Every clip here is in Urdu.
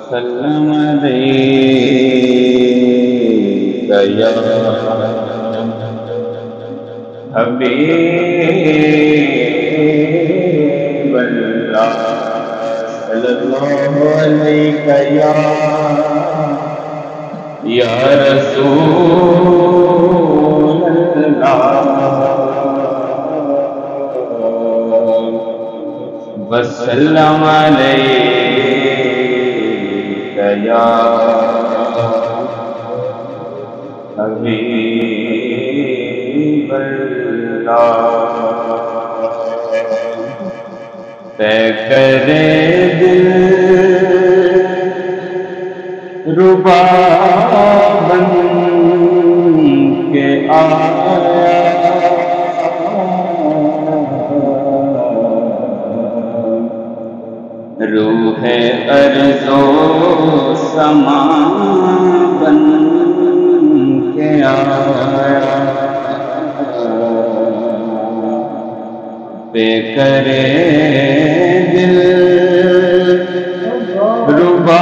وسلم عليك يا حبيب الله صلى الله عليك يا رسول الله وسلم عليك يا حبيب الله طے کرے دل ربا بن کے آیا روح ارض و سما بن کے آیا بے کرے دل ربا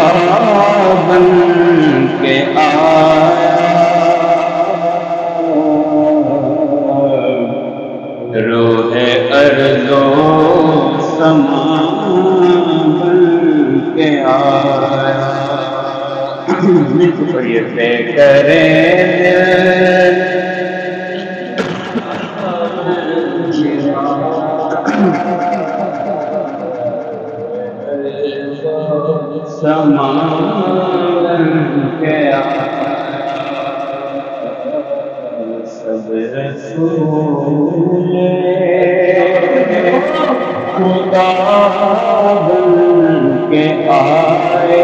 بن کے آیا روح ارض و سما کے آیا پڑھیے طے کرے سما کے آیا سب رسول خدا بن کے آئے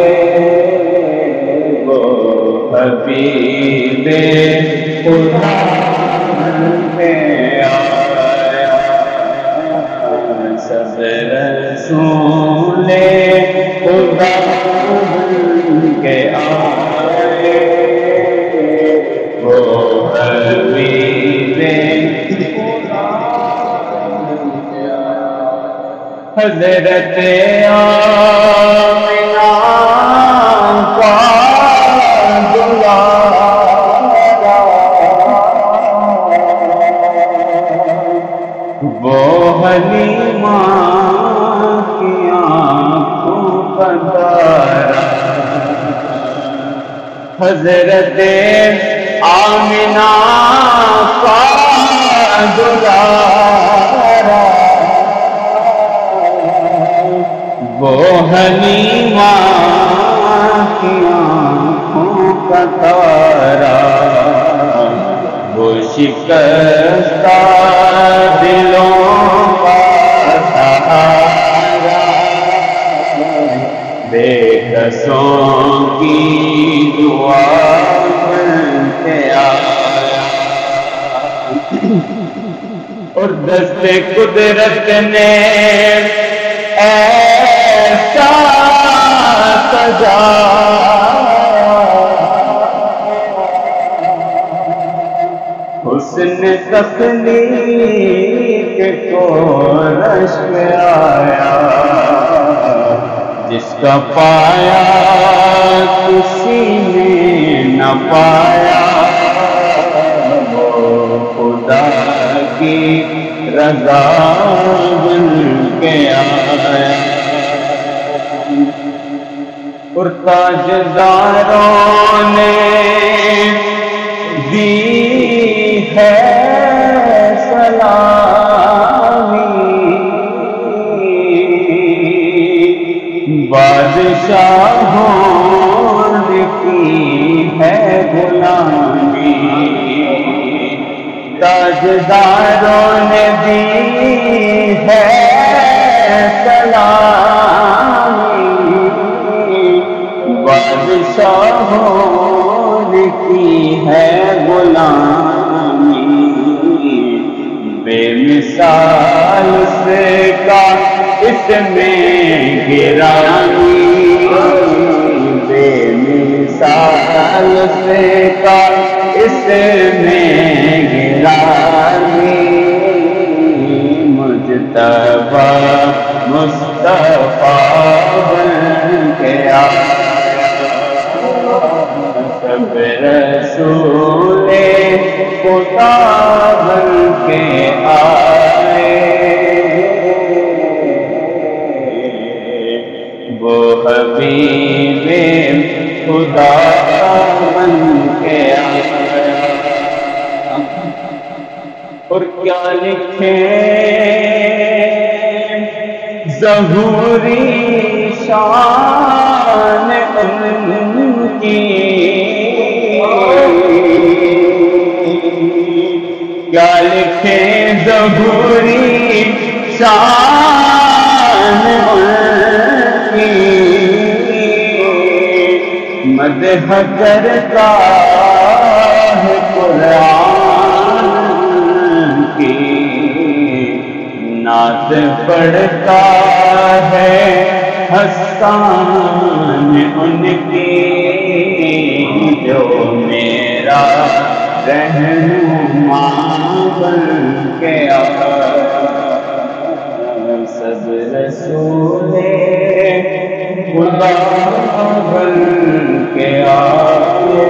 وہ حبیب خدا بن کے آیا سب رسول خدا بن کے آئے وہ حبیب حضرت آمنہ کا دلارا وہ حلیمہ کی آنکھوں کا تارا حضرت آمنہ کا دلارا وہ حلیمہ کی آنکھوں کا تارا وہ شکستہ دلوں کا سہارا بے کسوں کی دعا بن کے آیا اور دست قدرت نے ایسا سجایا حسن تخلیق کو رشک آیا جس کا پایا کسی نے نہ پایا وہ خدا کی رضا بن کے آیا اور تاجداروں نے دی ہے سلامی بادشاہوں نے کی ہے غلامی تاجداروں نے دی ہے سلامی بادشاہوں نے کی ہے غلامی بے مثال سے کا اس میں گرانی بے مثال سے کا اس میں گرانی مجتبی لکھے ظہوری شان ان کی، کیا لکھے ظہوری شان ان کی، مدح کرتا ہے قرآن کی، نعت پڑھتا ہے حسان ان کی، جو میرا رہنما بن کے آیا، سب رسول خدا بن کے آئے،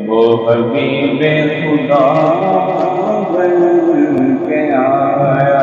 وہ حبیب خدا بن کے آئے۔